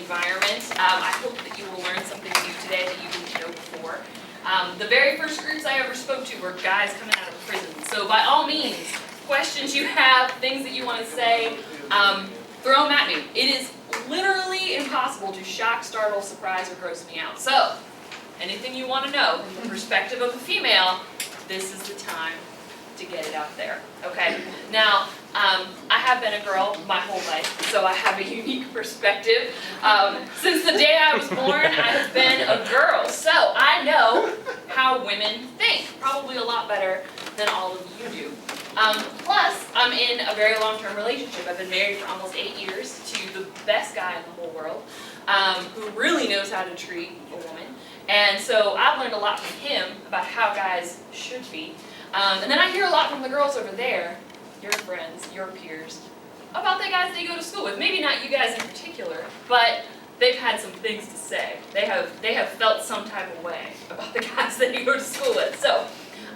environment. I hope that you will learn something new today that you didn't know before. The very first groups I ever spoke to were guys coming out of prison. So by all means, questions you have, things that you want to say, throw them at me. It is literally impossible to shock, startle, surprise, or gross me out. So, anything you want to know from the perspective of a female, this is the time to get it out there, okay? Now, I have been a girl my whole life, so I have a unique perspective. Since the day I was born, I have been a girl, so I know how women think, probably a lot better than all of you do. Plus, I'm in a very long-term relationship. I've been married for almost 8 years to the best guy in the whole world, who really knows how to treat a woman. And so I've learned a lot from him about how guys should be. And then I hear a lot from the girls over there, your friends, your peers, about the guys that you go to school with. Maybe not you guys in particular, but they've had some things to say. They have felt some type of way about the guys that you go to school with. So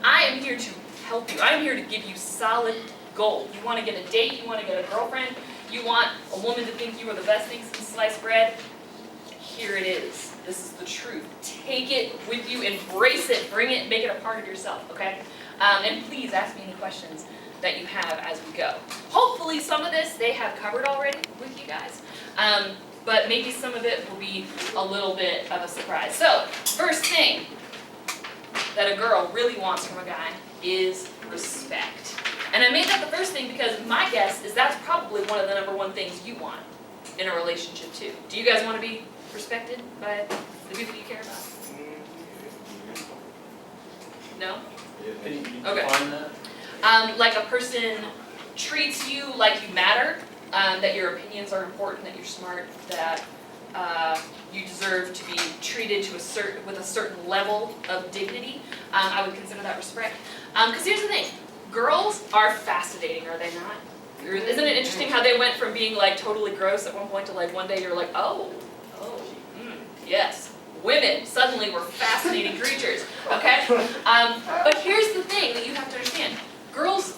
I am here to help you. I'm here to give you solid gold. You want to get a date, you want to get a girlfriend, you want a woman to think you are the best thing since sliced bread. Here it is. This is the truth. Take it with you, embrace it, bring it, make it a part of yourself, okay? And please ask me any questions that you have as we go. Hopefully some of this they have covered already with you guys, but maybe some of it will be a little bit of a surprise. So, first thing that a girl really wants from a guy is respect. And I made that the first thing because my guess is that's probably one of the #1 things you want in a relationship too. Do you guys want to be respected by the people you care about? No? Okay. Like a person treats you like you matter, that your opinions are important, that you're smart, that you deserve to be treated to with a certain level of dignity. I would consider that respect. Because here's the thing, girls are fascinating, are they not? Isn't it interesting how they went from being like totally gross at one point to like one day you're like, yes, women suddenly were fascinating creatures, okay? But here's the thing that you have to understand. Girls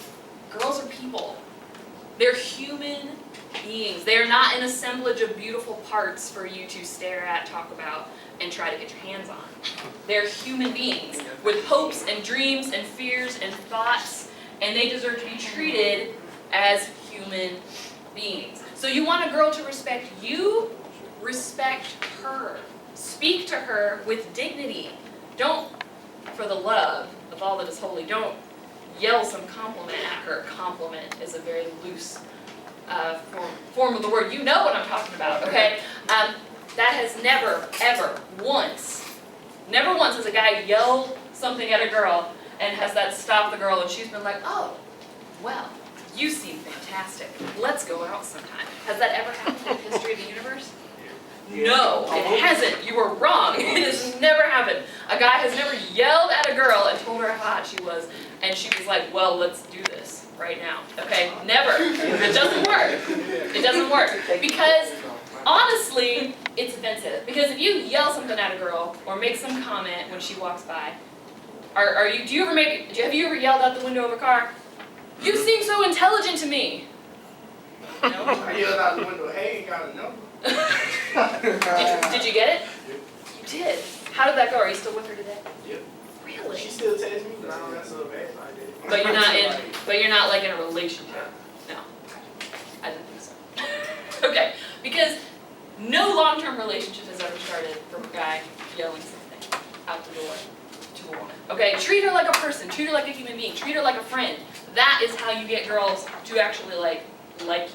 are people. They're human beings. They are not an assemblage of beautiful parts for you to stare at, talk about, and try to get your hands on. They're human beings with hopes and dreams and fears and thoughts, and they deserve to be treated as human beings. So you want a girl to respect you, respect her. Speak to her with dignity. Don't, for the love of all that is holy, don't yell some compliment at her. Compliment is a very loose form of the word. You know what I'm talking about, okay? That has never, ever, never once has a guy yelled something at a girl and has that stopped the girl and she's been like, oh, well, you seem fantastic. Let's go out sometime. Has that ever happened in the history of the universe? No, it hasn't. You were wrong. It has never happened. A guy has never yelled at a girl and told her how hot she was, and she was like, well, let's do this right now. Okay? Never. It doesn't work. It doesn't work. Because, honestly, it's offensive. Because if you yell something at a girl or make some comment when she walks by, have you ever yelled out the window of a car? You seem so intelligent to me. No? I yelled out the window, hey, got a number. Did you get it? Yep. You did. How did that go? Are you still with her today? Yep. Really? She still texts me, but I don't mess up bad like that. But you're not like in a relationship. No. I didn't think so. Okay. Because no long-term relationship has ever started from a guy yelling something out the door to a woman. Okay? Treat her like a person. Treat her like a human being. Treat her like a friend. That is how you get girls to actually like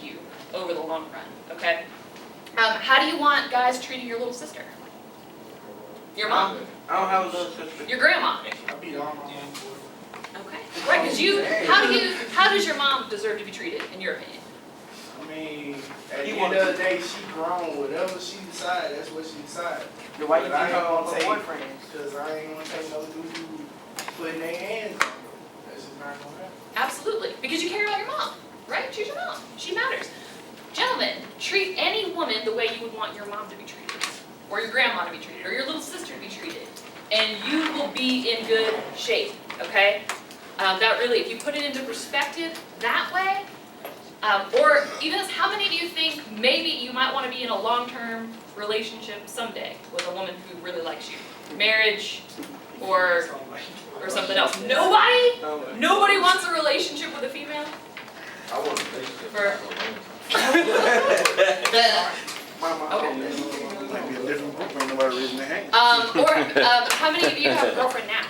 you over the long run. Okay? How do you want guys treating your little sister? Your mom? I don't have a little sister. Your grandma? I beat all my mom for Okay. Right, because how does your mom deserve to be treated, in your opinion? I mean, at the end of the day, she grown. Whatever she decides, that's what she decides. Then why you But I think ain't her gonna her take, boyfriend? because I ain't gonna take no dude putting their hands on her. That's just not gonna happen. Absolutely. Because you care about your mom, right? She's your mom. She matters. Gentlemen, treat any woman the way you would want your mom to be treated, or your grandma to be treated, or your little sister to be treated, and you will be in good shape, okay? That really, if you put it into perspective that way, Or even as how many do you think maybe you might want to be in a long-term relationship someday with a woman who really likes you? Marriage or something else? Nobody? Nobody wants a relationship with a female? I want a relationship. For- Okay. Might be a different group, ain't nobody raising their hand. How many of you have a girlfriend now?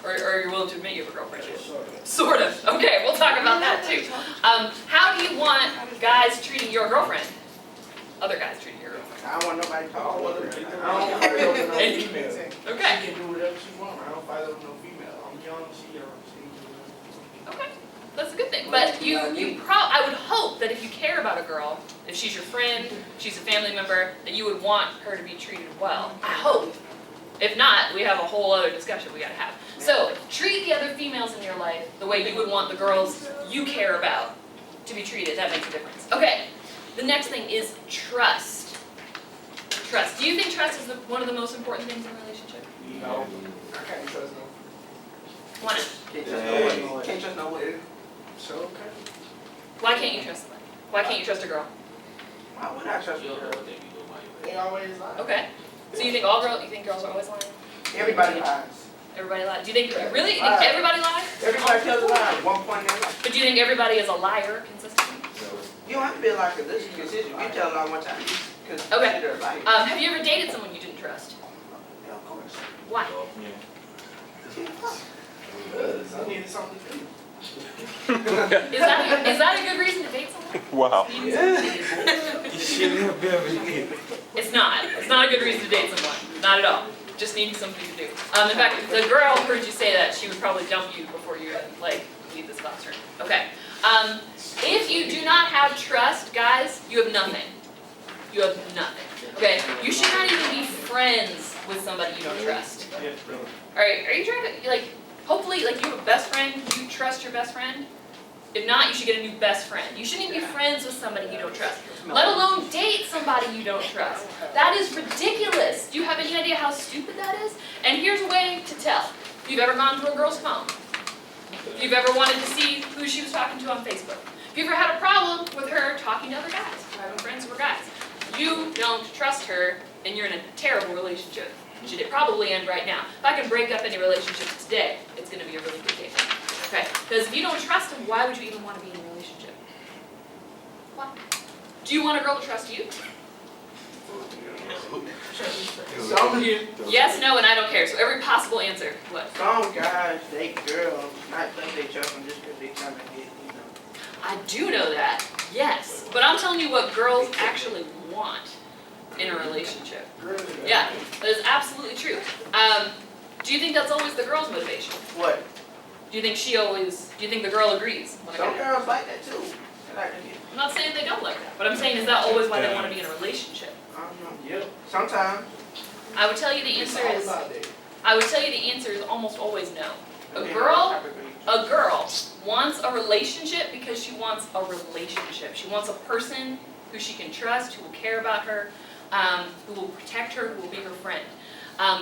Or you're willing to admit you have a girlfriend? Sort of. Okay, we'll talk about that too. How do you want guys treating your girlfriend? Other guys treating your girlfriend? I don't want nobody talking to her. I don't fight over no female. Okay. She can do whatever she wants. I don't fight over no female. I'm young, she young. She Okay, that's a good thing. But I would hope that if you care about a girl, if she's your friend, she's a family member, that you would want her to be treated well. I hope. If not, we have a whole other discussion we gotta have. So, treat the other females in your life the way you would want the girls you care about to be treated. That makes a difference. Okay, the next thing is trust. Trust. Do you think trust is one of the most important things in a relationship? No, I can't trust no. Why not? Can't trust no one. Can't trust no one. So okay. Why can't you trust somebody? Why can't you trust a girl? Why would I trust a girl? They always lie. Okay. So you think girls are always lying? Everybody lies. Everybody lies. Do you think really? You think everybody lies? Everybody tells a lie at one point in their life. But do you think everybody is a liar consistently? You don't have to be a liar consistently. You tell a lie one time. Okay. Consider a liar. Have you ever dated someone you didn't trust? Yeah, of course. Why? Because I needed something to do. Is that a good reason to date someone? Wow. It's not. It's not a good reason to date someone. Not at all. Just needing something to do. In fact, if the girl heard you say that, she would probably dump you before you leave this classroom. Okay. If you do not have trust, guys, you have nothing. You have nothing. Okay. You should not even be friends with somebody you don't trust. Alright, are you trying to hopefully you have a best friend, you trust your best friend? If not, you should get a new best friend. You shouldn't even be friends with somebody you don't trust, let alone date somebody you don't trust. That is ridiculous. Do you have any idea how stupid that is? And here's a way to tell. If you've ever gone through a girl's phone, if you've ever wanted to see who she was talking to on Facebook, if you've ever had a problem with her talking to other guys, having friends who are guys, you don't trust her and you're in a terrible relationship. Should probably end right now. If I can break up any relationship today, it's going to be a really good day. Okay? Because if you don't trust him, why would you even want to be in a relationship? Why? Do you want a girl to trust you? Yes, no, and I don't care. So every possible answer. What? Some guys date girls, not think they trust them just because they trying to get, I do know that. Yes. But I'm telling you what girls actually want in a relationship. Yeah, that is absolutely true. Do you think that's always the girl's motivation? What? Do you think the girl agrees? Some girls like that too. I'm not saying they don't like that, but I'm saying is that always why they want to be in a relationship? I don't know. Yeah. Sometimes. I would tell you the answer is. I would tell you the answer is almost always no. A girl wants a relationship because she wants a relationship. She wants a person who she can trust, who will care about her, who will protect her, who will be her friend.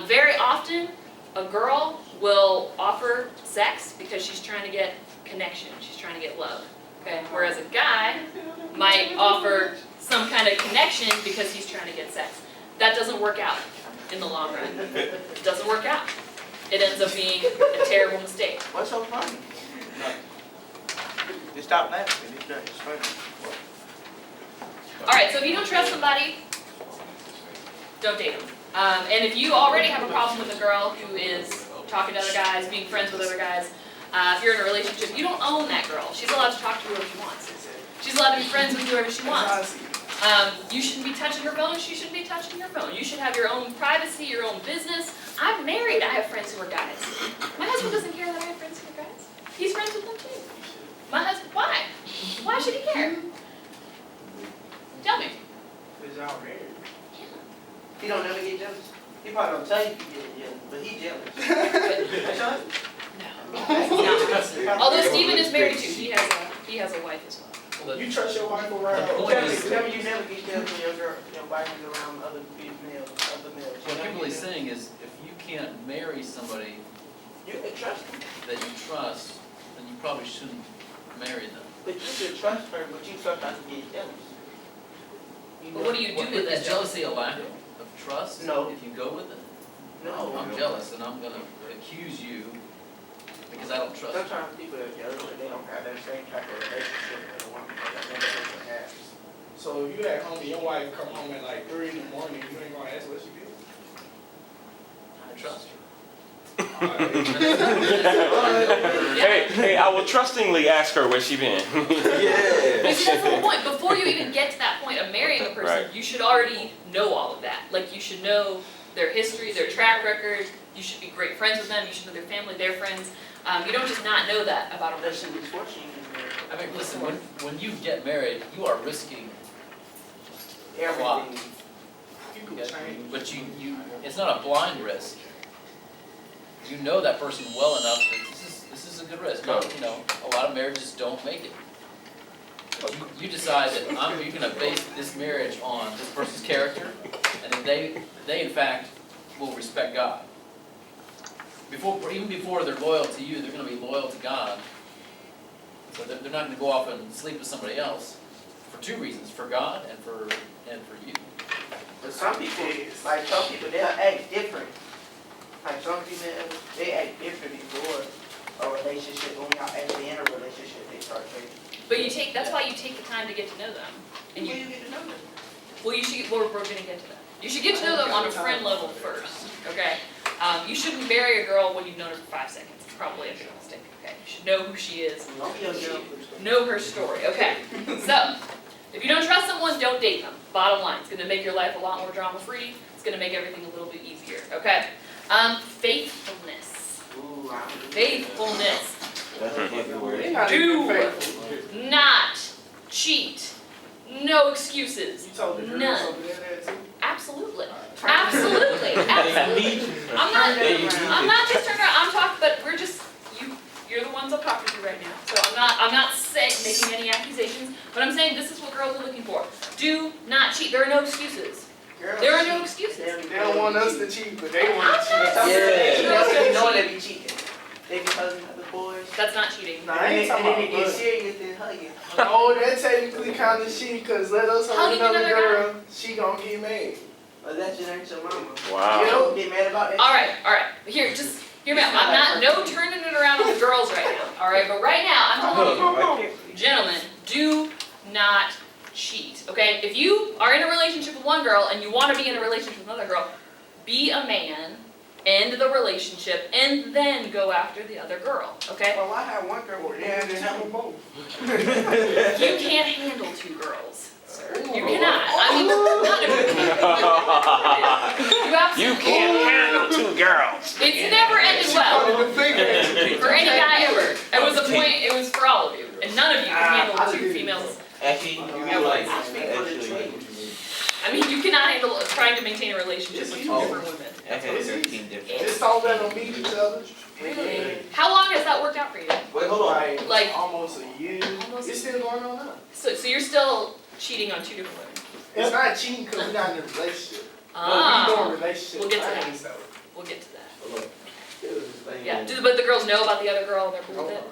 Very often, a girl will offer sex because she's trying to get connection. She's trying to get love. Okay? Whereas a guy might offer some kind of connection because he's trying to get sex. That doesn't work out in the long run. It doesn't work out. It ends up being a terrible mistake. What's so funny? Just stop laughing. It's funny. Alright, so if you don't trust somebody, don't date them. And if you already have a problem with a girl who is talking to other guys, being friends with other guys, if you're in a relationship, you don't own that girl. She's allowed to talk to whoever she wants. She's allowed to be friends with whoever she wants. You shouldn't be touching her phone, she shouldn't be touching your phone. You should have your own privacy, your own business. I'm married, I have friends who are guys. My husband doesn't care that I have friends who are guys. He's friends with them too. My husband, why? Why should he care? Tell me. Because y'all married. He don't never get jealous. He probably don't tell you he get jealous, but he jealous. No. Although Stephen is married too, he has a wife as well. You trust your wife around? Tell me you never get jealous when your wife is around other females, other males. What Kimberly's saying is, if you can't marry somebody you can trust them. that you trust, then you probably shouldn't marry them. But you should trust her, but you sometimes get jealous. You But what do you do with Is that? jealousy a lack of trust? No. If you go with it? No. I'm jealous and I'm gonna accuse you because I don't trust you. Sometimes people are jealous, but they don't have that same type of relationship with a woman that another person has. So if you at home and your wife come home at like 3 in the morning, you ain't gonna ask what she did? I trust her. Hey, I will trustingly ask her where she been. But see, that's the whole point. Before you even get to that point of marrying a person, Right. you should already know all of that. Like, you should know their history, their track record. You should be great friends with them. You should know their family, their friends. You don't just not know that about a That's person. before she gets married. I mean, listen, when you get married, you are risking a lot. Everything. People Okay? change. But it's not a blind risk. You know that person well enough that this is a good risk. No, you know, a lot of marriages don't make it. But you decide that you're gonna base this marriage on this person's character, and that they in fact will respect God. Even before they're loyal to you, they're gonna be loyal to God. So they're not gonna go off and sleep with somebody else for two reasons: for God and for you. But some people, like some people, they'll act different. Like some people, they act different before a relationship. When y'all actually in a relationship, they start changing. But that's why you take the time to get to know them. And When you, you get to know them. well, we're gonna get to that. You should get to know them on a friend level first, okay? You shouldn't marry a girl when you've known her for 5 seconds. It's probably a mistake, okay? You should know who she is, Don't be a girl. know her story, okay? So, if you don't trust someone, don't date them. Bottom line, it's gonna make your life a lot more drama-free. It's gonna make everything a little bit easier, okay? Faithfulness. Ooh, I don't do Faithfulness. That's a fucking word. They're not Do even faithful. not cheat. No excuses. You told the girls None. over there that too? Absolutely. Absolutely. Absolutely. I'm not just turning around, I'm talking, but you're the ones I'm talking to right now. So I'm not making any accusations, but I'm saying this is what girls are looking for. Do not cheat. There are no excuses. Girls There are no cheat. excuses. They don't want us to cheat, but they want to Some cheat. people, they Yeah. cheat, they know they be cheating. They be hugging other boys. That's not cheating. Nah, I ain't talking and then about they get us. serious and hugging. No, that technically kind of cheat, cause let us hug Hugging another another girl, she gonna get mad. But that just ain't your mama. Wow. You don't get mad about that. All right. Here, just hear me out. I'm not, no turning it around on the girls right now. All right, but right now, I'm telling you, gentlemen, do not cheat, okay? If you are in a relationship with one girl and you want to be in a relationship with another girl, be a man, end the relationship, and then go after the other girl, okay? Well, why have one girl Yeah, and they then have have them both. You can't handle two girls, sir. You cannot. I mean, none of you can. You absolutely You can't handle two girls. It's never ended well Pointed the finger at you. for any guy ever. It was for all of you, and none of you can handle two females. Actually, you like, actually, I mean, you cannot handle trying to maintain a relationship with two Oh. different women. I've had 13 different. Just don't let them meet each other. Really? How long has that worked out for you? Wait, hold on. Like- almost a year. Almost- It's still going on now. So you're still cheating on two different women? It's not cheating because we're not in a relationship. But we doing Ah, relationship We'll get to that. things, though. we'll get to that. Hold on. Yeah, but the girls know about the other girl and they're cool with it?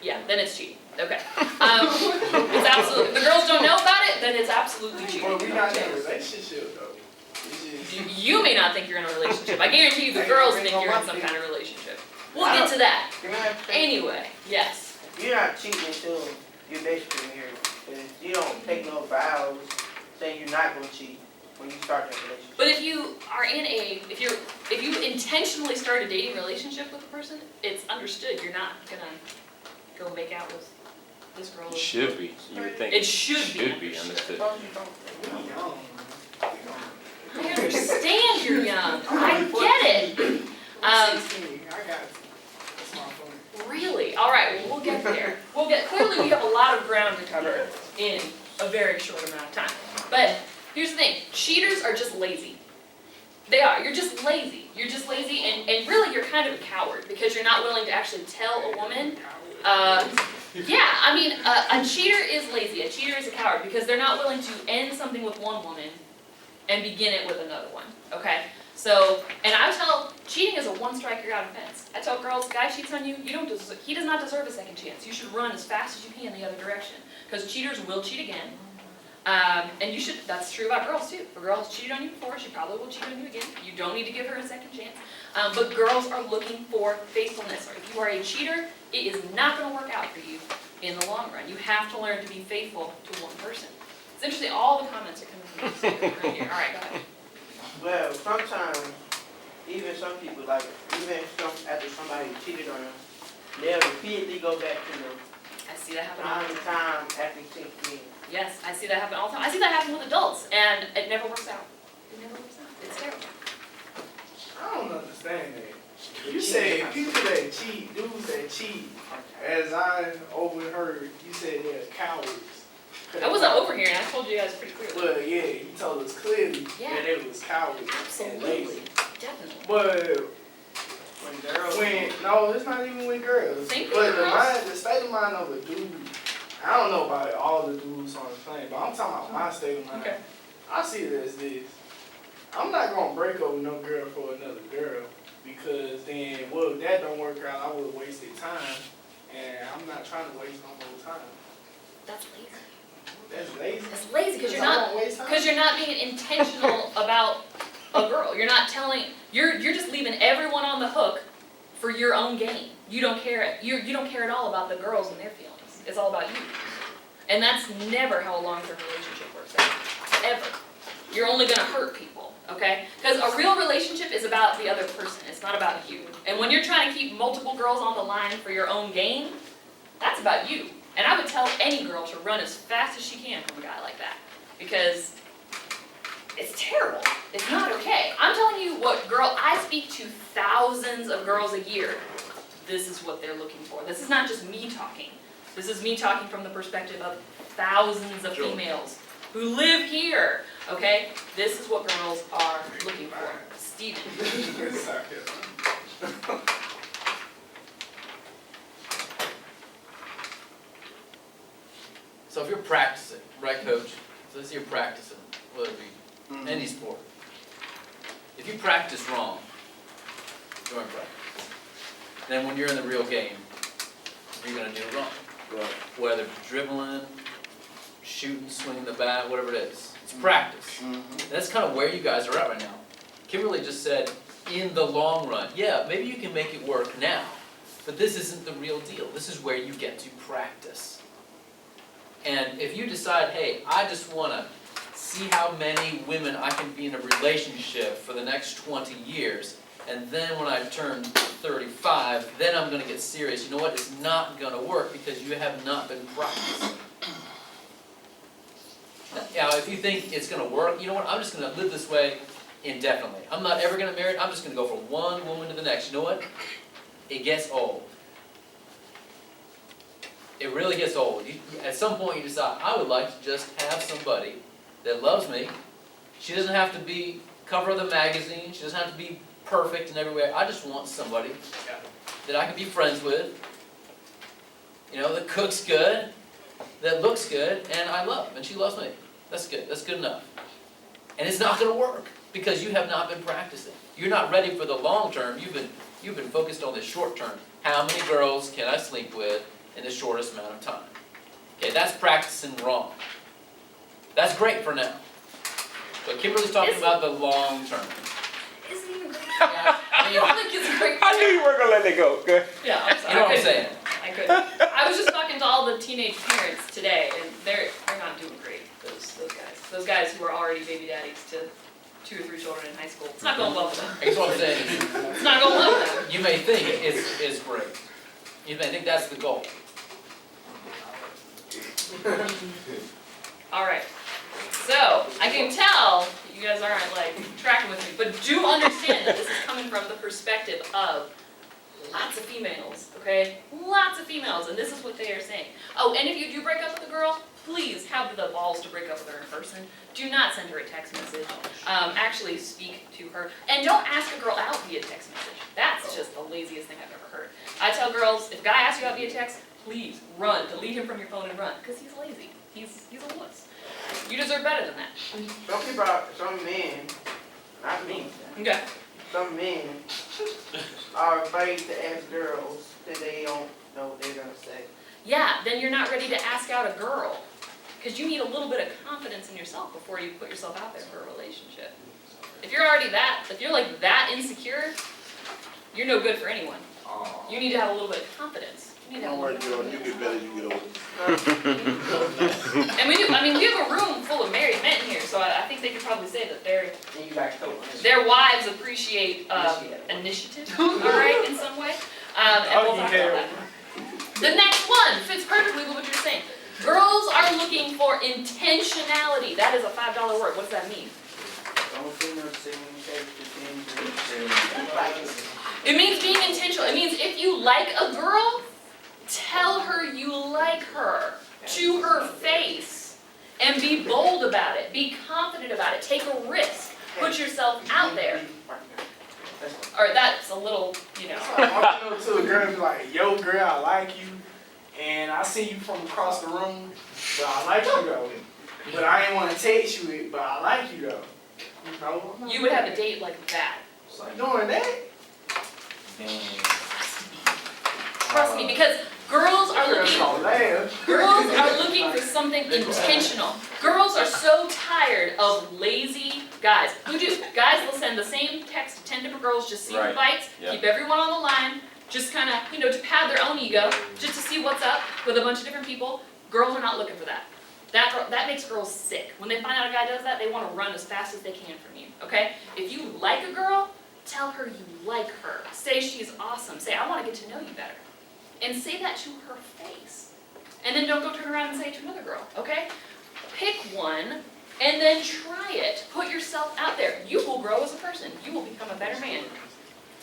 Yeah, then it's cheating. Okay. It's absolutely, if the girls don't know about it, then it's absolutely cheating. But we're not in a relationship though. It's just, You may not think you're in a relationship. I guarantee you the girls think you're in some kind of relationship. We'll get to that. You're not Anyway, yes. You're not cheating until you're basically married. Because you don't take no vows saying you're not going to cheat when you start that relationship. But if you are if you intentionally start a dating relationship with a person, it's understood you're not gonna go make out with this girl. It should be. You would think. It should be As understood. long as you don't. we young. I understand you're young. I get it. I'm 16. I got a smartphone. Really? All right. Well, we'll get there. Clearly, we have a lot of ground to cover in a very short amount of time. But here's the thing: cheaters are just lazy. They are. You're just lazy. You're just lazy, and really, you're kind of a coward because you're not willing to actually tell a woman. Yeah, I mean, a cheater is lazy. A cheater is a coward because they're not willing to end something with one woman and begin it with another one. Okay. So, and I tell, cheating is a one strike you're out offense. I tell girls, guy cheats on you, he does not deserve a second chance. You should run as fast as you can the other direction. Because cheaters will cheat again. And you should, that's true about girls too. If a girl has cheated on you before, she probably will cheat on you again. You don't need to give her a second chance. But girls are looking for faithfulness. Or if you are a cheater, it is not going to work out for you in the long run. You have to learn to be faithful to one person. It's interesting, all the comments are coming from this right here. All right, go ahead. Well, sometimes, even some people, like, after somebody cheated on them, they'll repeatedly go back to them. I see that happen all the time. Time after 6 years. Yes, I see that happen all the time. I see that happen with adults, and it never works out. It never works out. It's terrible. I don't understand that. You said people that cheat, dudes that cheat, as I overheard, you said they're cowards. I wasn't overhearing. I told you guys pretty clearly. Well, yeah, you told us clearly Yeah. that it was cowards and Absolutely. lazy. Definitely. But When girls, no, it's not even with girls. Think But girls. the state of mind of a dude, I don't know about all the dudes on the planet, but I'm talking about my state of mind. Okay. I see it as this. I'm not gonna break up with no girl for another girl because then, well, if that don't work out, I would have wasted time, and I'm not trying to waste no more time. That's lazy. That's lazy. It's lazy because I you're not don't waste time. because you're not being intentional about a girl. You're not telling. You're just leaving everyone on the hook for your own gain. You don't care. You don't care at all about the girls and their feelings. It's all about you. And that's never how a long-term relationship works out. Ever. You're only gonna hurt people. Okay? Because a real relationship is about the other person. It's not about you. And when you're trying to keep multiple girls on the line for your own gain, that's about you. And I would tell any girl to run as fast as she can from a guy like that. Because it's terrible. It's not okay. I'm telling you what, girl, I speak to thousands of girls a year. This is what they're looking for. This is not just me talking. This is me talking from the perspective of thousands of females who live here. Okay? This is what girls are looking for. Steven. So if you're practicing, right, coach? So let's say you're practicing, whether it be any sport. If you practice wrong during practice, then when you're in the real game, you're gonna do it wrong. Right. Whether dribbling, shooting, swinging the bat, whatever it is, it's practice. That's kind of where you guys are at right now. Kimberly just said, in the long run, yeah, maybe you can make it work now, but this isn't the real deal. This is where you get to practice. And if you decide, hey, I just want to see how many women I can be in a relationship for the next 20 years, and then when I turn 35, then I'm going to get serious. You know what? It's not going to work because you have not been practicing. Now, if you think it's going to work, you know what? I'm just going to live this way indefinitely. I'm not ever going to marry. I'm just going to go from one woman to the next. You know what? It gets old. It really gets old. At some point you decide, I would like to just have somebody that loves me. She doesn't have to be cover of the magazine. She doesn't have to be perfect in every way. I just want somebody that I can be friends with, you know, that cooks good, that looks good, and I love, and she loves me. That's good. That's good enough. And it's not going to work because you have not been practicing. You're not ready for the long term. You've been focused on the short term. How many girls can I sleep with in the shortest amount of time? Okay, that's practicing wrong. That's great for now. But Kimberly's talking about the long term. Isn't even great. Yeah, I mean, I think it's great. I knew you weren't gonna let that go. Good. Yeah, I'm sorry. you know what I'm I couldn't. saying? I couldn't. I was just talking to all the teenage parents today, and they're not doing great. Those guys who are already baby daddies to 2 or 3 children in high school. It's not going well for them. I guess what I'm saying is, It's not going well for them. you may think it's great. You may think that's the goal. All right. So I can tell that you guys aren't like tracking with me, but do understand that this is coming from the perspective of lots of females. Okay, lots of females, and this is what they are saying. Oh, and if you do break up with a girl, please have the balls to break up with her in person. Do not send her a text message. Actually speak to her, and don't ask a girl out via text message. That's just the laziest thing I've ever heard. I tell girls, if a guy asks you out via text, please run. Delete him from your phone and run, because he's lazy. He's a wuss. You deserve better than that. Some men Not me. Okay. Some men are afraid to ask girls that they don't know what they're gonna say. Yeah, then you're not ready to ask out a girl. Because you need a little bit of confidence in yourself before you put yourself out there for a relationship. If you're already if you're like that insecure, you're no good for anyone. You need to have a little bit of confidence. You need to have Don't a worry, little girl, you get better as you get older. And we have a room full of married men here, so I think they could probably say that And you got coach. their wives appreciate initiative, all right, in some way. And we'll talk about that. The next one fits perfectly with what you're saying. Girls are looking for intentionality. That is a $5 word. What does that mean? Don't feel no singing, It means being intentional. It means if you like a girl, tell her you like her to her face and be bold about it. Be confident about it. Take a risk. Put yourself out there. Or that's a little, you know. I'm walking up to a girl and be like, yo girl, I like you. And I see you from across the room, but I like you though. But I ain't want to text you it, but I like you though. No, I'm not You would have a doing date like that. that. Doing that? Trust me, because girls are looking. Girls are looking for something intentional. Girls are so tired of lazy guys. Who do? Guys will send the same text to 10 different girls, just see who Right. bites, Yep. keep everyone on the line, just kind of, to pad their own ego, just to see what's up with a bunch of different people. Girls are not looking for that. That makes girls sick. When they find out a guy does that, they want to run as fast as they can from you, okay? If you like a girl, tell her you like her. Say she's awesome. Say, I want to get to know you better. And say that to her face. And then don't go turn around and say it to another girl, okay? Pick one and then try it. Put yourself out there. You will grow as a person. You will become a better man.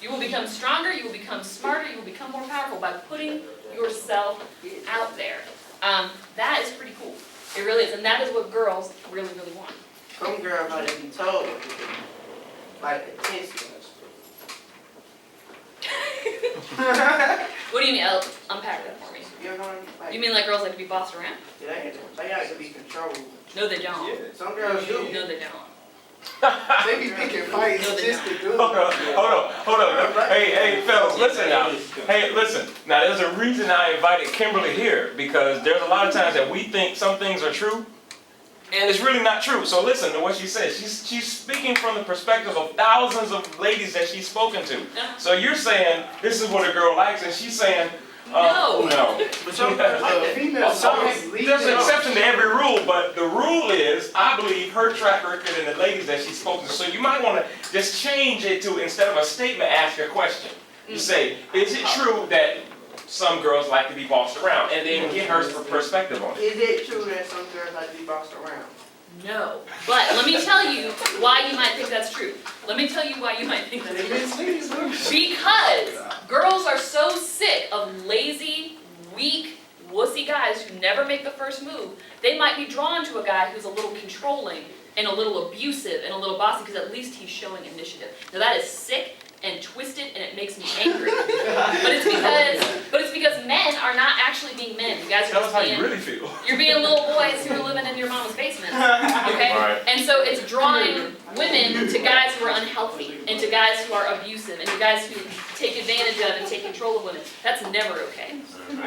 You will become stronger, you will become smarter, you will become more powerful by putting yourself out there. That is pretty cool. It really is. And that is what girls really, really want. Some girls like to be told, like attention. What do you mean? Unpack that for me. You know what I mean? Like, You mean like girls like to be bossed around? they like to be controlled. No, they don't. Some girls do. No, they don't. They be picking fights No, they just to do it. Hold on. Hey, fellas, listen now. Hey, listen. Now, there's a reason I invited Kimberly here, because there's a lot of times that we think some things are true, and it's really not true. So listen to what she says. She's speaking from the perspective of thousands of ladies that she's spoken to. So you're saying this is what a girl likes, and she's saying, No. no. But some girls like that. Females always lead There's an them. exception to every rule, but the rule is, I believe, her track record and the ladies that she's spoken to. So you might want to just change it to, instead of a statement, ask a question. You say, is it true that some girls like to be bossed around? And then get her perspective on it. Is it true that some girls like to be bossed around? No. But let me tell you why you might think that's true. Let me tell you why you might think that's true. Because girls are so sick of lazy, weak, wussy guys who never make the first move. They might be drawn to a guy who's a little controlling and a little abusive and a little bossy because at least he's showing initiative. Now that is sick and twisted and it makes me angry. But it's because men are not actually being men. You guys are Tell us just how being, you really feel. you're being little boys who are living in your mama's basement. Okay? Right. And so it's drawing women to guys who are unhealthy and to guys who are abusive and to guys who take advantage of and take control of women. That's never okay.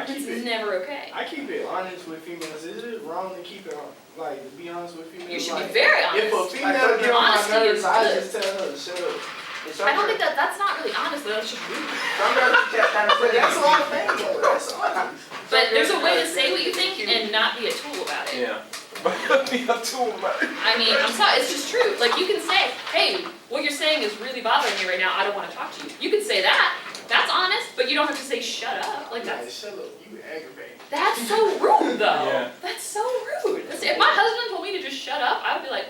It's never okay. I keep it honest with females. Is it wrong to keep it like to be honest with females? You should like, be very honest. If a female get on my Honesty nerves, is I good. just tell her to shut up. And some I don't girls- think that's not really honest, though. That's just rude. Some girls just kind of But put that's that all I'm saying. That's all. But there's a way to say what you think and not be a tool about it. Yeah. But be a tool about it. I mean, I'm sorry, it's just true. Like, you can say, hey, what you're saying is really bothering me right now. I don't want to talk to you. You can say that. That's honest, but you don't have to say shut up. Like, Like, shut up. You aggravate. that's so rude, though. Yeah. That's so rude. If my husband told me to just shut up, I would be like,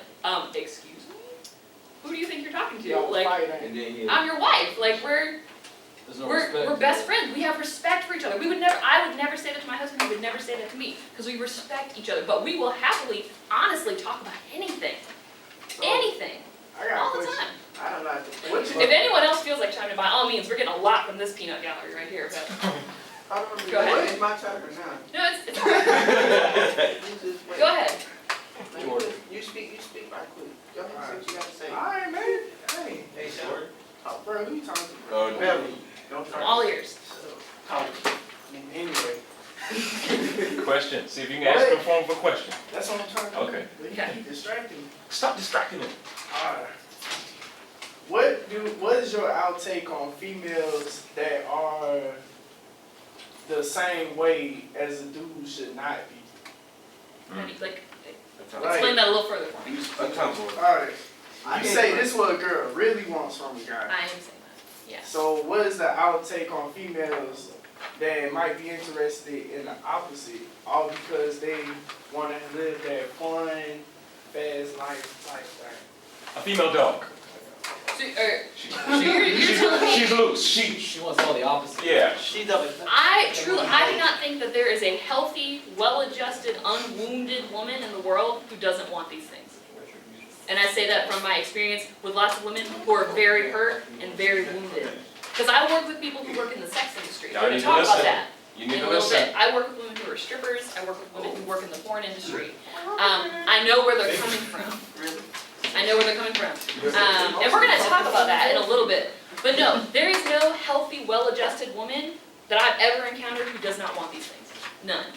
excuse me? Who do you think you're talking to? Y'all Like, fight, ain't And it? then he, I'm your wife. Like, we're There's no we're respect. best friends. We have respect for each other. I would never say that to my husband. He would never say that to me because we respect each other. But we will happily, honestly talk about anything, anything, I got all a the question. time. I don't like to. What you- If anyone else feels like chiming in, by all means, we're getting a lot from this peanut gallery right here. But I don't know. Go ahead. It's my turn now. no, it's all right. You just wait. Go ahead. You speak right quick. Go ahead and say what you gotta say. Alright, man. Bro, who you talking to, bro? Melly, don't I'm try. all ears. Talk. Anyway, Question, see if you can ask a form of a question. that's what I'm trying to do. Okay. But you Okay. keep distracting me. Stop distracting him. Alright. What is your outtake on females that are the same way as a dude should not be? Like, Right. explain that a little further for me. Alright. You say this is what a girl really wants from a guy. I am saying that, yes. So what is the outtake on females that might be interested in the opposite, all because they want to live that fun, fast lifestyle? A female dog. So, you're telling me, She's loose. She wants all the opposite. Yeah. She's up. I do not think that there is a healthy, well-adjusted, unwounded woman in the world who doesn't want these things. And I say that from my experience with lots of women who are very hurt and very wounded. Because I work with people who work in the sex industry. Y'all We're need gonna to talk about listen. that You in need a to little listen. bit. I work with women who are strippers. I work with women who work in the porn industry. I know where they're coming from. Really? I know where they're coming from. And we're gonna talk about that in a little bit. But no, there is no healthy, well-adjusted woman that I've ever encountered who does not want these things. None.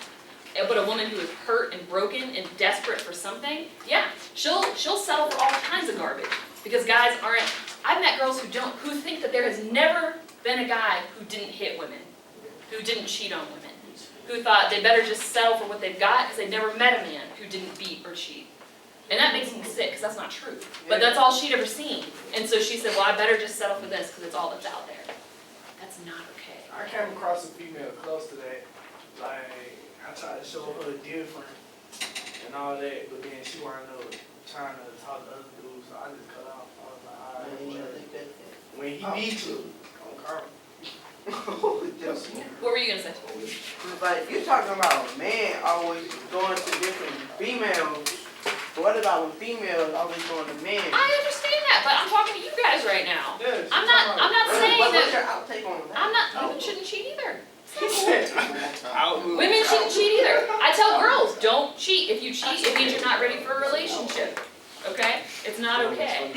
But a woman who is hurt and broken and desperate for something, yeah, she'll settle for all kinds of garbage. Because guys aren't, I've met girls who think that there has never been a guy who didn't hit women, who didn't cheat on women, who thought they better just settle for what they've got because they've never met a man who didn't beat or cheat. And that makes me sick, because that's not true. But that's all she'd ever seen. And so she said, well, I better just settle for this, because it's all that's out there. That's not okay. I came across a female close to that. Like, I tried to show her different and all that, but then she wound up trying to talk to other dudes, so I just cut off. I was like, all right, whatever. When he needs you, don't call me. What were you gonna say? Like, if you're talking about a man always going to different females, what about when females always going to men? I understand that, but I'm talking to you guys right now. Yeah, I'm not saying What's that, your outtake on that? women shouldn't cheat either. Outmove. Women shouldn't cheat either. I tell girls, don't cheat. If you cheat, it means you're not ready for a relationship. Okay? It's not okay.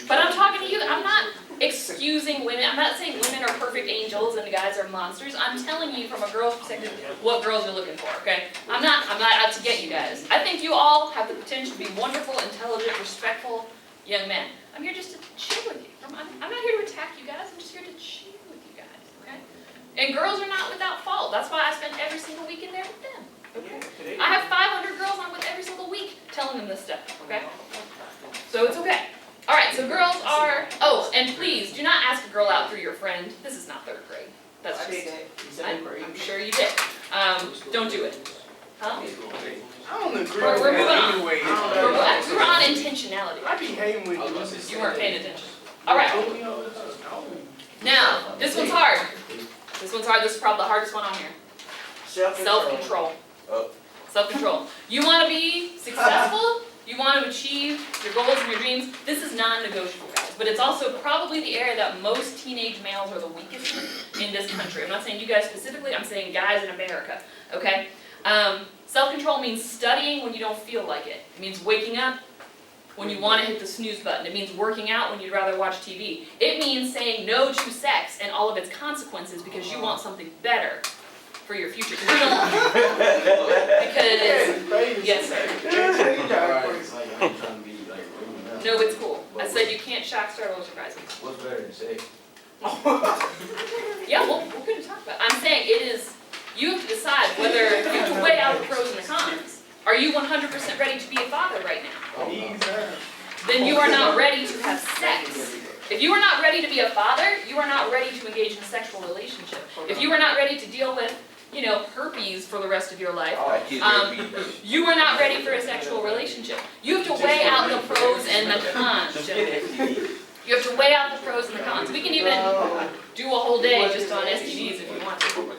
But I'm talking to you, I'm not excusing women. I'm not saying women are perfect angels and guys are monsters. I'm telling you from a girl's perspective what girls are looking for, okay? I'm not out to get you guys. I think you all have the potential to be wonderful, intelligent, respectful young men. I'm here just to chill with you. I'm not here to attack you guys. I'm just here to chill with you guys, okay? And girls are not without fault. That's why I spend every single weekend there with them. Okay? I have 500 girls I'm with every single week telling them this stuff, okay? So it's okay. All right, so girls are, oh, and please, do not ask a girl out through your friend. This is not 3rd grade. That's just, I'm sure you did. Don't do it. Huh? I don't agree We're with moving that on. anyway. We're on intentionality. I be hating with you. You weren't paying attention. All right, now, this one's hard. This one's hard. This is probably the hardest one on here. Self-control. Self-control. You want to be successful? You want to achieve your goals and your dreams? This is non-negotiable, guys. But it's also probably the area that most teenage males are the weakest in this country. I'm not saying you guys specifically. I'm saying guys in America. Okay? Self-control means studying when you don't feel like it. It means waking up when you want to hit the snooze button. It means working out when you'd rather watch TV. It means saying no to sex and all of its consequences because you want something better for your future. Because yes, sir. No, it's cool. I said you can't shock, startle, or surprise me. What's better than sex? Yeah, well, we're going to talk about it. I'm saying it is, you have to decide whether, you have to weigh out the pros and the cons. Are you 100% ready to be a father right now? Then you are not ready to have sex. If you are not ready to be a father, you are not ready to engage in a sexual relationship. If you are not ready to deal with, herpes for the rest of your life, you are not ready for a sexual relationship. You have to weigh out the pros and the cons, gentlemen. You have to weigh out the pros and the cons. We can even do a whole day just on STDs if you want to.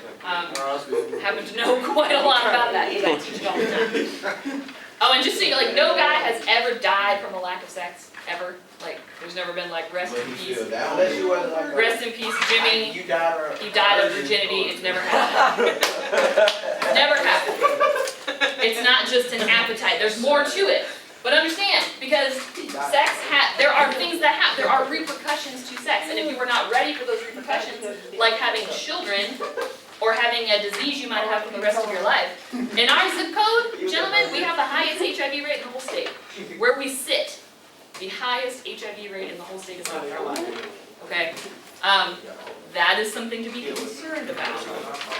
Happen to know quite a lot about that because I teach it all the time. Oh, and just so you know, no guy has ever died from a lack of sex, ever. There's never been rest in peace. Rest in peace, Jimmy. He died of virginity. It's never happened. Never happened. It's not just an appetite. There's more to it. But understand, because there are things that there are repercussions to sex, and if you are not ready for those repercussions, like having children, or having a disease you might have for the rest of your life. In our zip code, gentlemen, we have the highest HIV rate in the whole state. Where we sit, the highest HIV rate in the whole state of South Carolina. Okay? That is something to be concerned about.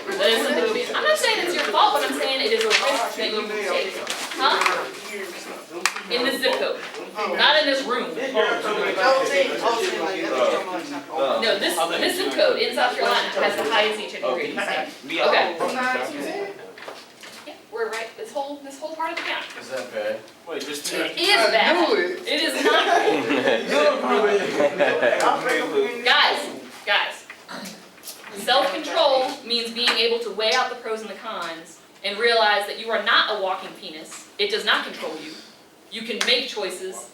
That is something to be, I'm not saying it's your fault, but I'm saying it is a risk that you can take. Huh? In this zip code. Not in this room. No, this zip code in South Carolina has the highest HIV rate in the state. Okay. Yeah, we're right, this whole part of the county. Is that bad? Wait, just It is bad. It is not. Guys. Self-control means being able to weigh out the pros and the cons and realize that you are not a walking penis. It does not control you. You can make choices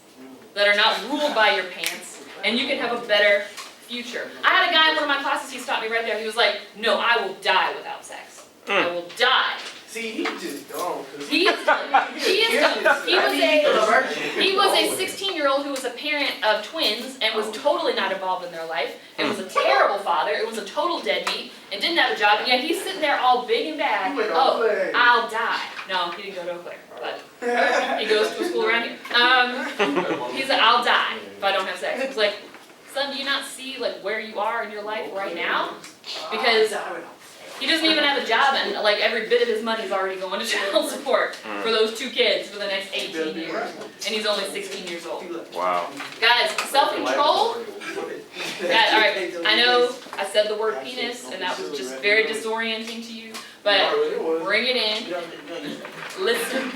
that are not ruled by your pants, and you can have a better future. I had a guy in one of my classes, he stopped me right there. He was like, no, I will die without sex. I will die. See, he just dumb. He is dumb. He was a 16-year-old who was a parent of twins and was totally not involved in their life, and was a terrible father, it was a total deadbeat, and didn't have a job, and yet he's sitting there all big and bad. Oh, I'll die. No, he didn't go to Eau Claire, but he goes to a school around here. He's like, I'll die if I don't have sex. It's like, son, do you not see like where you are in your life right now? Because he doesn't even have a job, and like every bit of his money is already going to child support for those 2 kids for the next 18 years, and he's only 16 years old. Wow. Guys, self-control. Guys, all right. I know I said the word penis, and that was just very disorienting to you, but bring it in. Listen.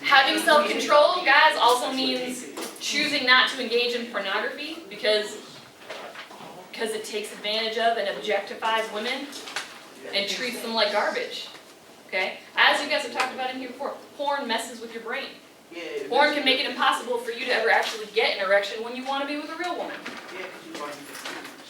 Having self-control, guys, also means choosing not to engage in pornography because it takes advantage of and objectifies women and treats them like garbage. Okay? As you guys have talked about in here before, porn messes with your brain. Porn can make it impossible for you to ever actually get an erection when you want to be with a real woman.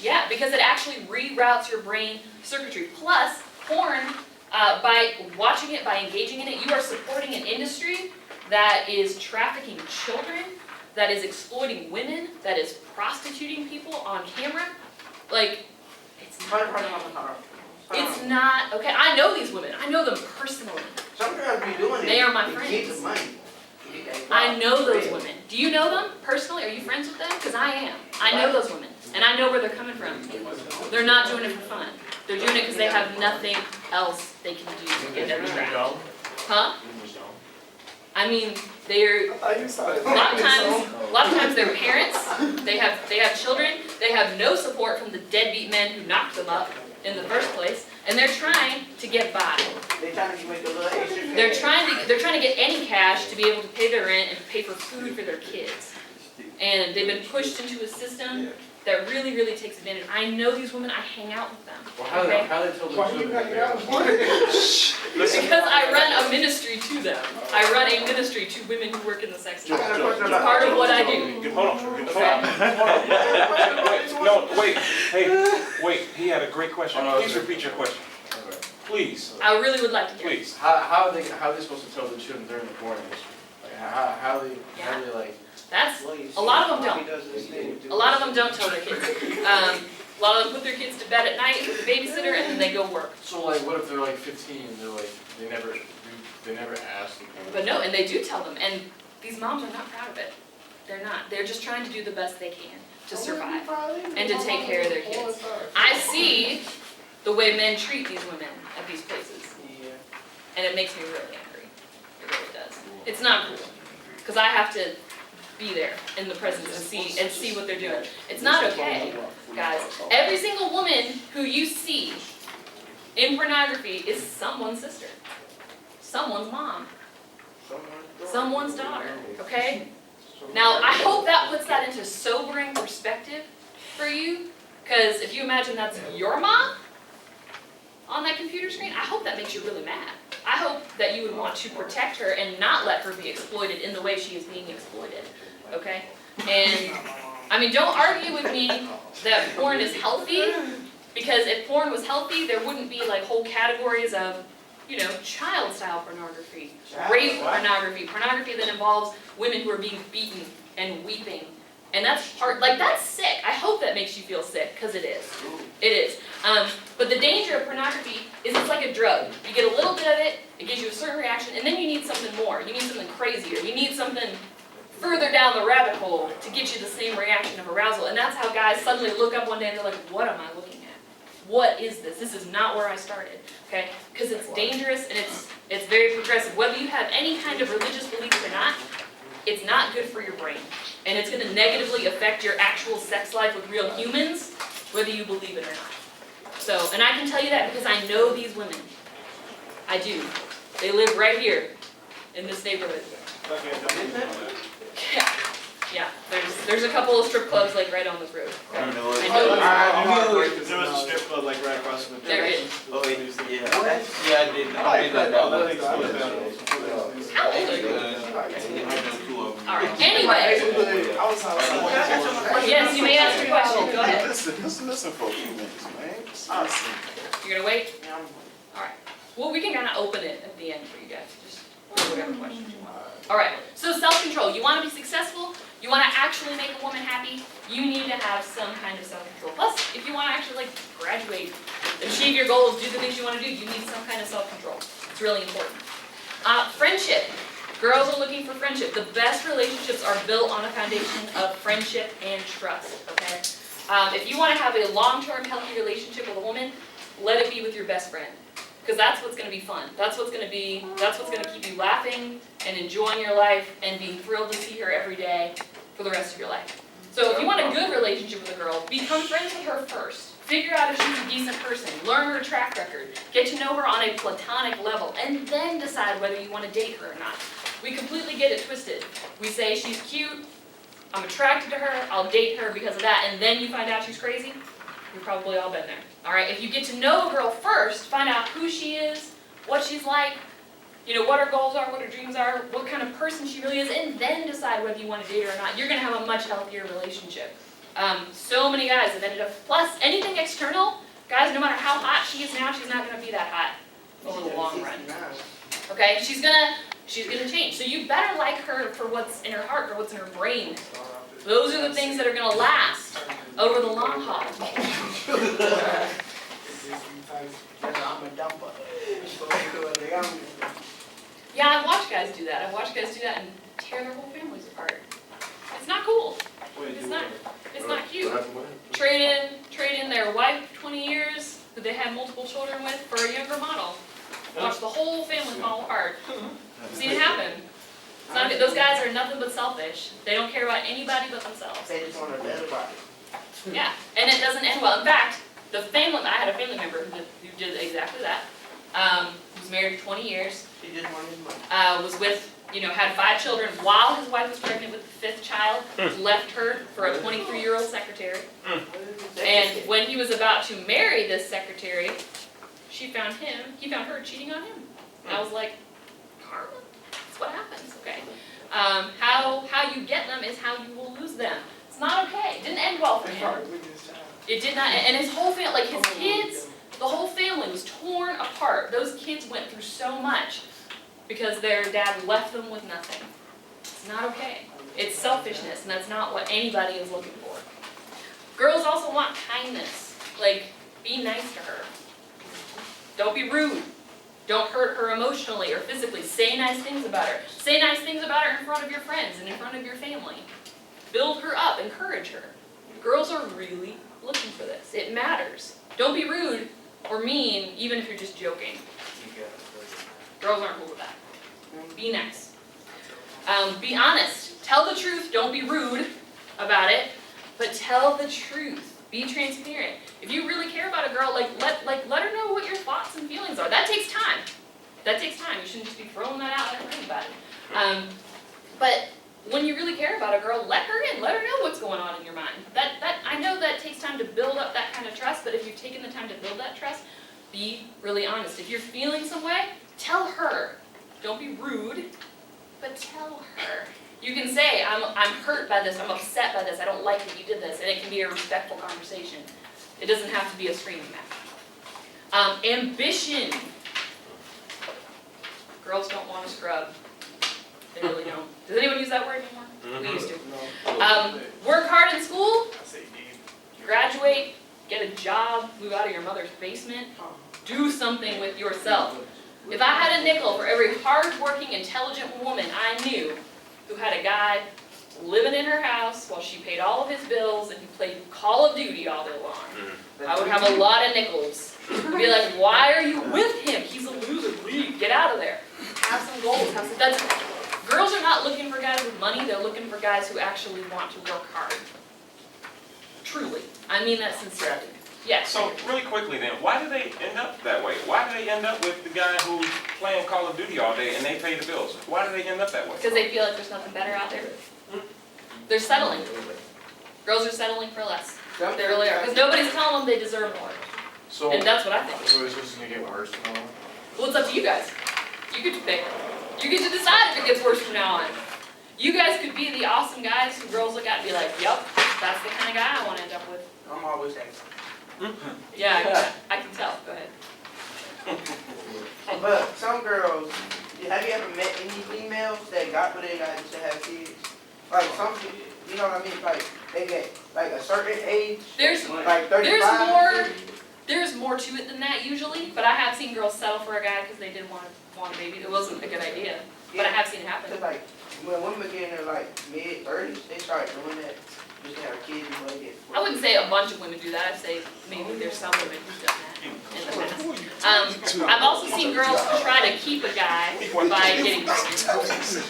Yeah, because it actually reroutes your brain circuitry. Plus, porn, by watching it, by engaging in it, you are supporting an industry that is trafficking children, that is exploiting women, that is prostituting people on camera. Like, it's not, okay, I know these women. I know them personally. Some girls be doing it. They are my to get friends. the money. I know those women. Do you know them personally? Are you friends with them? Because I am. I know those women, and I know where they're coming from. They're not doing it for fun. They're doing it because they have nothing else they can do to get their track. Huh? I mean, they're a lot of times they're parents. They have children. They have no support from the deadbeat men who knocked them up in the first place, and they're trying to get by. They're trying to make a little extra. They're trying to get any cash to be able to pay their rent and pay for food for their kids. And they've been pushed into a system that really, really takes advantage. I know these women, I hang out with them. Well, how Okay? they tell the children? Because I run a ministry to them. I run a ministry to women who work in the sex industry. It's part of what I do. Hold on. No, wait. Hey, wait. He had a great question. Please repeat your question. Please. I really would like to hear it. Please. How are they supposed to tell the children during the porn industry? Like how they like? That's, a lot of them don't. A lot of them don't tell their kids. A lot of them put their kids to bed at night with a babysitter and then they go work. So like, what if they're like 15 and they're like they never asked them? But no, and they do tell them, and these moms are not proud of it. They're not. They're just trying to do the best they can to survive and to take care of their kids. I see the way men treat these women at these places, and it makes me really angry. It really does. It's not cool, because I have to be there in the presence and see what they're doing. It's not okay, guys. Every single woman who you see in pornography is someone's sister, someone's mom, someone's daughter, okay? Now, I hope that puts that into sobering perspective for you, because if you imagine that's your mom on that computer screen, I hope that makes you really mad. I hope that you would want to protect her and not let her be exploited in the way she is being exploited, okay? And, I mean, don't argue with me that porn is healthy, because if porn was healthy, there wouldn't be like whole categories of, child style pornography, rape pornography, pornography that involves women who are being beaten and weeping. And that's hard, like that's sick. I hope that makes you feel sick, because it is. It is. But the danger of pornography is it's like a drug. You get a little bit of it, it gives you a certain reaction, and then you need something more. You need something crazier. You need something further down the rabbit hole to get you the same reaction of arousal. And that's how guys suddenly look up one day and they're like, what am I looking at? What is this? This is not where I started, okay? Because it's dangerous and it's very progressive. Whether you have any kind of religious beliefs or not, it's not good for your brain. And it's gonna negatively affect your actual sex life with real humans, whether you believe it or not. So, and I can tell you that because I know these women. I do. They live right here in this neighborhood. Yeah, there's a couple of strip clubs like right on this road. You know what? I know. There was a strip club like right across from the. There is. Oh, yeah, yeah, I did that. How old are you? Alright, anyway, yes, you may ask your question, go ahead. Listen for a few minutes, man. You're gonna wait? Alright, well, we can kinda open it at the end for you guys, just whatever questions you want. Alright, so self-control, you wanna be successful, you wanna actually make a woman happy, you need to have some kind of self-control. Plus, if you wanna actually graduate, achieve your goals, do the things you wanna do, you need some kind of self-control. It's really important. Friendship. Girls are looking for friendship. The best relationships are built on a foundation of friendship and trust, okay? If you wanna have a long-term healthy relationship with a woman, let it be with your best friend. Because that's what's gonna be fun. That's what's gonna keep you laughing and enjoying your life and being thrilled to see her every day for the rest of your life. So if you want a good relationship with a girl, become friends with her first. Figure out if she's a decent person, learn her track record, get to know her on a platonic level, and then decide whether you want to date her or not. We completely get it twisted. We say she's cute, I'm attracted to her, I'll date her because of that, and then you find out she's crazy. We've probably all been there. Alright, if you get to know a girl first, find out who she is, what she's like, what her goals are, what her dreams are, what kind of person she really is, and then decide whether you want to date her or not, you're going to have a much healthier relationship. So many guys have ended up, plus anything external, guys, no matter how hot she is now, she's not going to be that hot over the long run. Okay, she's gonna change. So you better like her for what's in her heart, for what's in her brain. Those are the things that are gonna last over the long haul. Yeah, I've watched guys do that. I've watched guys do that and tear their whole families apart. It's not cool. It's not cute. Trade in their wife 20 years that they had multiple children with for a younger model. Watch the whole family fall apart. Seen it happen. It's not good. Those guys are nothing but selfish. They don't care about anybody but themselves. They just want a better body. Yeah, and it doesn't end well. In fact, I had a family member who did exactly that. Was married 20 years. He just wanted his money. Was with, had 5 children while his wife was pregnant with the 5th child. Left her for a 23-year-old secretary. And when he was about to marry this secretary, he found her cheating on him. And I was like, karma? That's what happens, okay? How you get them is how you will lose them. It's not okay. It didn't end well for him. It did not, and his whole family, like his kids, the whole family was torn apart. Those kids went through so much because their dad left them with nothing. It's not okay. It's selfishness, and that's not what anybody is looking for. Girls also want kindness. Like, be nice to her. Don't be rude. Don't hurt her emotionally or physically. Say nice things about her. Say nice things about her in front of your friends and in front of your family. Build her up. Encourage her. Girls are really looking for this. It matters. Don't be rude or mean, even if you're just joking. Girls aren't cool with that. Be nice. Be honest. Tell the truth. Don't be rude about it, but tell the truth. Be transparent. If you really care about a girl, let her know what your thoughts and feelings are. That takes time. That takes time. You shouldn't just be throwing that out and writing about it. But when you really care about a girl, let her in. Let her know what's going on in your mind. I know that takes time to build up that kind of trust, but if you've taken the time to build that trust, be really honest. If you're feeling some way, tell her. Don't be rude, but tell her. You can say, I'm hurt by this, I'm upset by this, I don't like that you did this, and it can be a respectful conversation. It doesn't have to be a screaming match. Ambition. Girls don't want to scrub. They really don't. Does anyone use that word anymore? We used to. No. Work hard in school, I say deep. graduate, get a job, move out of your mother's basement, do something with yourself. If I had a nickel for every hard-working, intelligent woman I knew who had a guy living in her house while she paid all of his bills and he played Call of Duty all day long, I would have a lot of nickels. I'd be like, why are you with him? He's a loser. Leave. Get out of there. Have some goals. Have some. That's. Girls are not looking for guys with money. They're looking for guys who actually want to work hard. Truly. I mean that sincerely. Yes. So really quickly then, why do they end up that way? Why do they end up with the guy who's playing Call of Duty all day and they pay the bills? Why do they end up that way? Because they feel like there's nothing better out there. They're settling. Girls are settling for less. They really are. Because nobody's telling them they deserve more. So, And that's what I think. so it's just gonna get worse from now on? Well, it's up to you guys. You get to pick. You get to decide if it gets worse from now on. You guys could be the awesome guys who girls look at and be like, yep, that's the kind of guy I want to end up with. I'm always asking. Yeah, I can tell. Go ahead. But some girls, have you ever met any females that got what they got to have kids? Like some, you know what I mean? Like they get like a certain age, There's like 35. There's more to it than that usually, but I have seen girls settle for a guy because they didn't want a baby. It wasn't a good idea, but I have seen it happen. Cause like when women get in their like mid-30s, they start doing that just to have kids before they get. I wouldn't say a bunch of women do that. I'd say maybe there's some women who've done that in the past. I've also seen girls try to keep a guy by getting pregnant.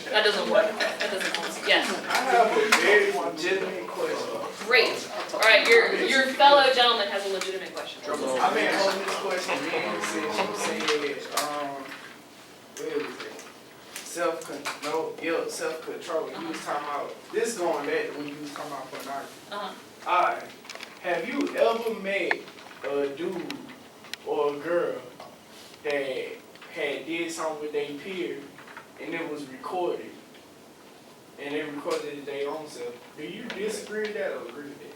That doesn't work. That doesn't work. Yes. I have a very legitimate question. Great. All right, your fellow gentleman has a legitimate question. I've been holding this question in since you said, where was it? Self-control. You was talking about, this going back to when you was talking about pornography. Alright, have you ever met a dude or a girl that had did something with their peer and it was recorded? And they recorded it their own self. Do you disagree with that or agree with that?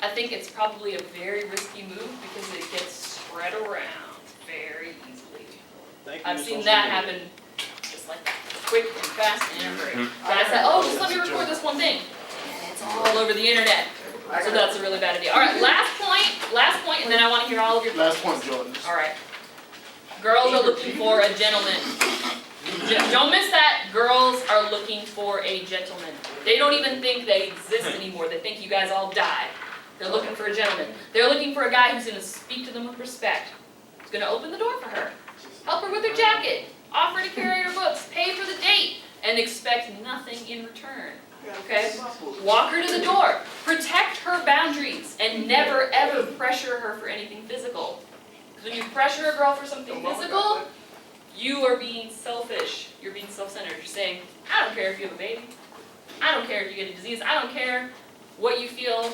I think it's probably a very risky move because it gets spread around very easily. I've seen that happen just like that, quick and fast and in a hurry. Guys say, oh, just let me record this one thing. And it's all over the internet. So that's a really bad idea. All right, last point, and then I want to hear all of your Last questions. point, Jordan. All right. Girls are looking for a gentleman. Don't miss that. Girls are looking for a gentleman. They don't even think they exist anymore. They think you guys all died. They're looking for a gentleman. They're looking for a guy who's going to speak to them with respect. Who's going to open the door for her. Help her with her jacket. Offer to carry her books. Pay for the date. And expect nothing in return. Okay? Walk her to the door. Protect her boundaries. And never ever pressure her for anything physical. Because when you pressure a girl for something physical, you are being selfish. You're being self-centered. You're saying, I don't care if you have a baby. I don't care if you get a disease. I don't care what you feel,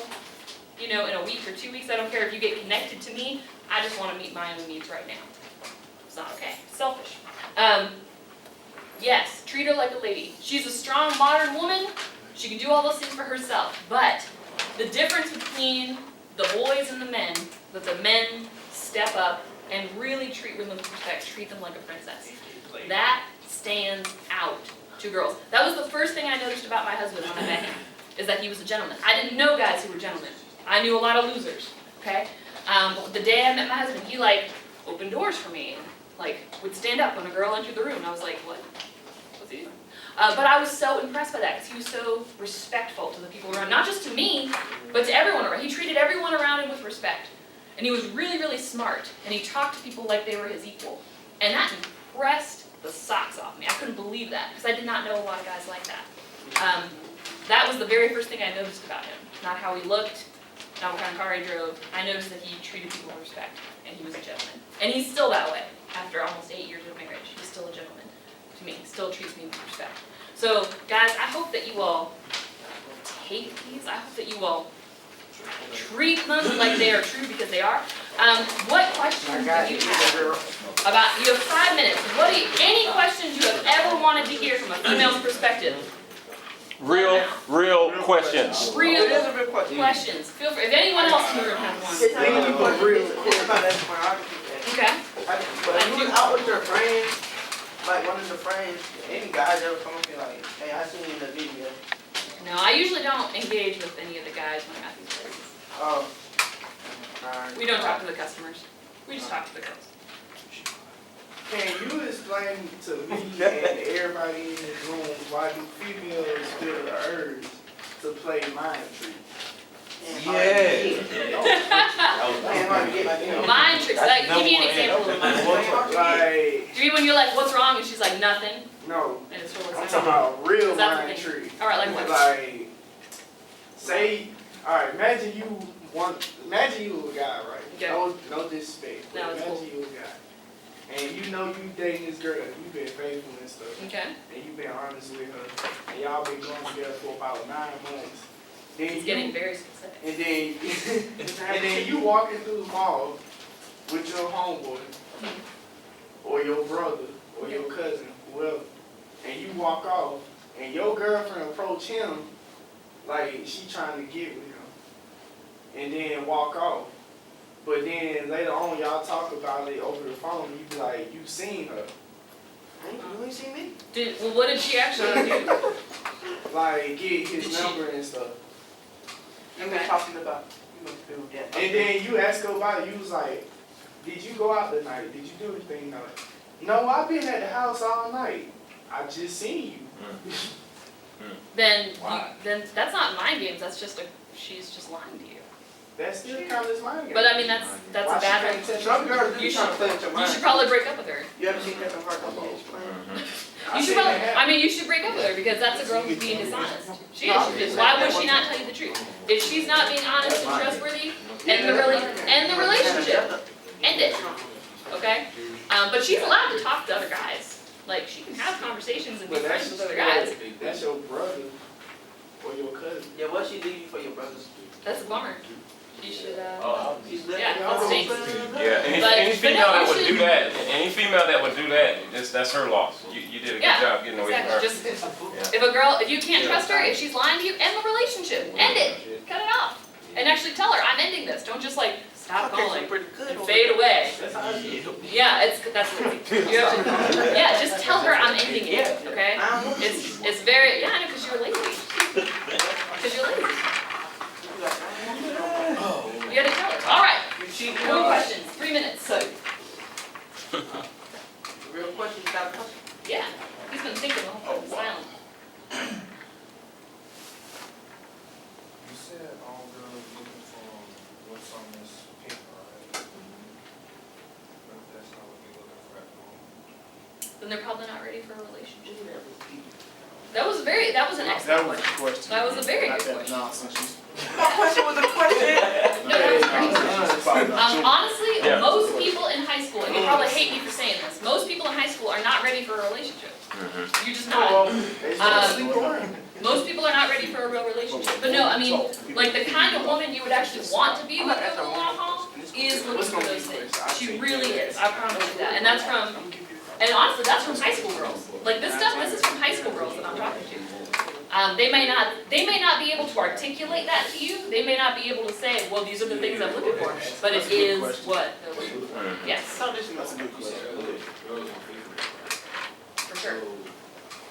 in a week or 2 weeks. I don't care if you get connected to me. I just want to meet my own needs right now. It's not okay. Selfish. Yes, treat her like a lady. She's a strong, modern woman. She can do all those things for herself. But the difference between the boys and the men, that the men step up and really treat women with respect, treat them like a princess. That stands out to girls. That was the first thing I noticed about my husband when I met him, is that he was a gentleman. I didn't know guys who were gentlemen. I knew a lot of losers, okay? The day I met my husband, he opened doors for me and would stand up when a girl entered the room. And I was like, what? What's he doing? But I was so impressed by that because he was so respectful to the people around, not just to me, but to everyone around. He treated everyone around him with respect. And he was really, really smart. And he talked to people like they were his equal. And that impressed the socks off me. I couldn't believe that because I did not know a lot of guys like that. That was the very first thing I noticed about him. Not how he looked, not what kind of car he drove. I noticed that he treated people with respect. And he was a gentleman. And he's still that way after almost 8 years of marriage. He's still a gentleman to me. Still treats me with respect. So, guys, I hope that you all take these. I hope that you all treat them like they are true because they are. What questions do you have about? You have 5 minutes. Any questions you have ever wanted to hear from a female's perspective? Real questions. Real questions. Feel free. If anyone else in the room has one. It's about that pornography. Okay. But if you was out with your friends like one of the friends, any guys ever come up and be like, hey, I seen you in the video. No, I usually don't engage with any of the guys when I'm at these places. Oh. Alright. We don't talk to the customers. We just talk to the girls. Can you explain to me and everybody in this room why do females feel the urge to play mind tricks? Mind tricks, like, give me an example of a mind trick. Like, Do you mean when you're like, what's wrong? And she's like, nothing. no, And it's what I'm looks talking like. about real Is that the mind thing? trick. Alright, like what? Like, say, alright, imagine you a guy, right? Okay. No disrespect. But No, it's imagine cool. you a guy. And you know you dating this girl, you been faithful and stuff. Okay. And you been honest with her. And y'all been going together for about 9 months. Then It's getting very specific. and then you walking through the mall with your homeboy or your brother or your cousin, whoever, and you walk off and your girlfriend approach him like she trying to get with him and then walk off. But then later on y'all talk about it over the phone, you be like, you seen her. You ain't seen me? Well, what did she actually do? Like get his number and stuff. You been talking about, you been doing that. And then you ask her about it, you was like, did you go out tonight? Did you do anything? Like, no, I've been at the house all night. I just seen you. Then, Why? then that's not mind games. That's just she's just lying to you. That's still kind of mind game. But I mean, that's Why a bad she thing. can't touch Some girls do You try to play with your You mind. should probably break up with her. You ever seen Kevin Hart on stage playing? You should probably, I mean, you should break up with her because that's a girl who's being dishonest. She is. Why would she not tell you the truth? If she's not being honest and trustworthy, end the relationship. End it. Okay? But she's allowed to talk to other guys. Like, she can have conversations and be But friends with other guys. That's your brother or your cousin. Yeah, what she leave you for your brothers? That's a bummer. You should, She's living. Yeah, that stinks. Yeah, any female that would do that, any female that would do that, that's her loss. You did a good Yeah, job getting away from her. exactly. Just, if you can't trust her, if she's lying to you, end the relationship. End it. Cut it off. And actually tell her, I'm ending this. Don't just like, stop calling pretty good. and fade away. That's how I see it. Yeah, that's what you have to, yeah, just tell her I'm ending it, okay? I don't want It's very, yeah, I know, because you're lazy. Because you're lazy. You gotta tell her. All right, You cheating more on questions, 3 minutes. Real question, you got a question? Yeah, he's been thinking the whole time, silent. You said all girls looking for what's on this paper, right? But if that's not what you're looking for at home. Then they're probably not ready for a relationship. That was an excellent That was question. the question. That was a very Not good that question. nonsense. My question was a question. No, that was great. Honestly, Yeah. most people in high school, and you probably hate me for saying this, most people in high school are not ready for a relationship. You're just not. It's just sleep around. Most people are not ready for a real relationship. But no, I mean, like the kind of woman you would actually want to be with over the long haul is looking for those things. She really is. I promise you that. And that's from, and honestly, that's from high school girls. Like this is from high school girls that I'm talking to. They may not be able to articulate that to you. They may not be able to say, well, these are the things I'm looking for. But it is what they're looking for. Yes, That's a good question. for sure.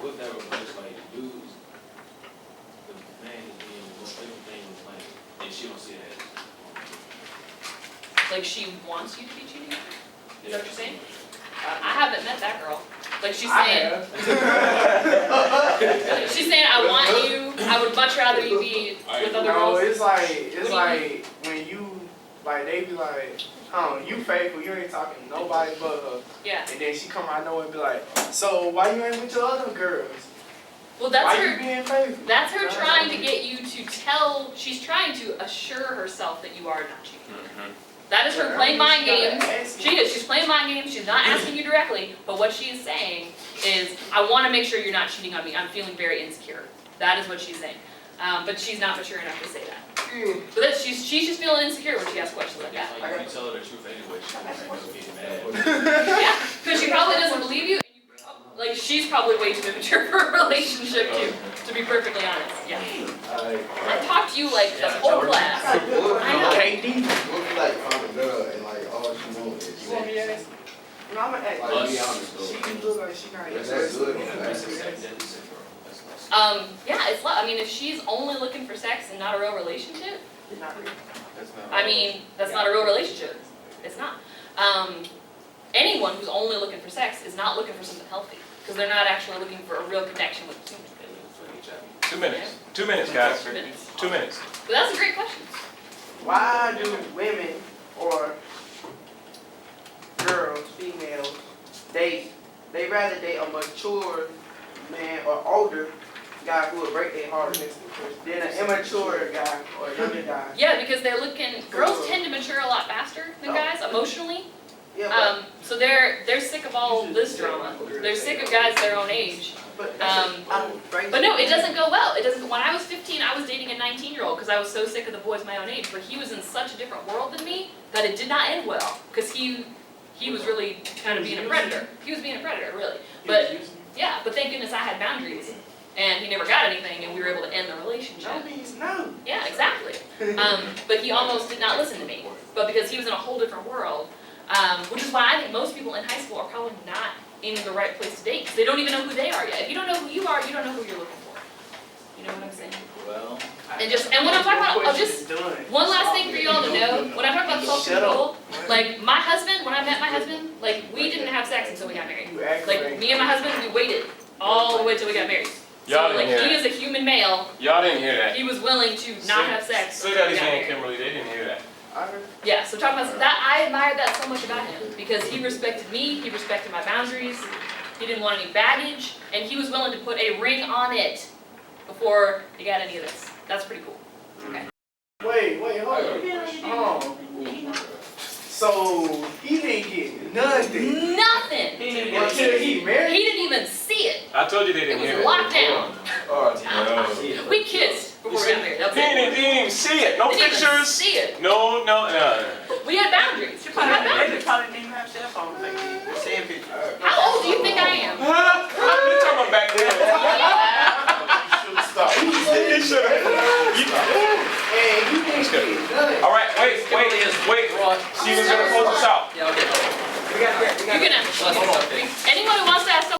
What that replace like dudes, the man is being everything was like, and she don't see it as. Like she wants you to be cheating on her? Is that what you're saying? I haven't met that girl. Like she's saying, she's saying, I want you, I would much rather you be with other No, girls. it's like when you, like they be like, you faithful, you ain't talking to nobody but her. Yeah. And then she come out nowhere and be like, so why you ain't with your other girls? Well, that's Why you her, being faithful? that's her trying to get you to tell, she's trying to assure herself that you are not cheating. That is her playing mind games. She's playing mind games, she's not asking you directly, but what she is saying is, I want to make sure you're not cheating on me, I'm feeling very insecure. That is what she's saying. But she's not mature enough to say that. But that's, she's just feeling insecure when she asks questions like that. Like, you tell her the truth anyway, she's not gonna get mad. Yeah, because she probably doesn't believe you, and like, she's probably way too immature for a relationship too, to be perfectly honest, yeah. I talked to you like the whole class. I know. KD. What if you like find a girl and like all she wants is You want me to ask? No, I'm gonna ask. Like, be honest though. She look like she not That's interested. good. Yeah, it's I mean, if she's only looking for sex and not a real relationship, Not really. That's not. I mean, that's not a real relationship. It's not. Anyone who's only looking for sex is not looking for something healthy, because they're not actually looking for a real connection with a human. 2 minutes. 2 minutes, guys. minutes. 2 minutes. But that's a great question. Why do women or girls, females, they rather date a mature man or older guy who will break their heart than an immature guy or a younger guy? Yeah, because they're looking, girls tend to mature a lot faster than guys emotionally. Yeah, So they're sick of all this drama. They're sick of guys their own age. but But no, it doesn't go well. It doesn't. When I was 15, I was dating a 19-year-old because I was so sick of the boys my own age. But he was in such a different world than me that it did not end well because he was really kind of being a predator. He was being a predator, really. But yeah, but thank goodness I had boundaries, and he never got anything, and we were able to end the relationship. No means no. Yeah, exactly. But he almost did not listen to me. But because he was in a whole different world, which is why I think most people in high school are probably not in the right place to date, because they don't even know who they are yet. If you don't know who you are, you don't know who you're looking for. You know what I'm saying? Well, And when I'm talking about, one last thing for you all to know, when I talk about self-control, like my husband, when I met my husband, like we didn't have sex until we got married. Like me and my husband, we waited all the way till we got married. Y'all So didn't like hear he that. is a human male, Y'all didn't hear that. he was willing to not have sex. Say until that we got again, married. Kimberly. They didn't hear that. Yeah, so talking about that, I admired that so much about him because he respected me, he respected my boundaries, he didn't want any baggage, and he was willing to put a ring on it before he got any of this. That's pretty cool. Okay. Wait, hold on. So he didn't get nothing Nothing. until he married. He didn't even see it. I told you they It didn't was hear locked that. down. No. We kissed before we got married. That's He it. didn't even see it. No Didn't even pictures. see it. No. We had boundaries. We had They boundaries. probably didn't even have cell phones back then. Same pictures. How old do you think I am? Huh? You talking about back then? He should have. And he didn't get nothing. All right, wait. She was gonna close us out. yeah, okay. You can, anyone who wants to ask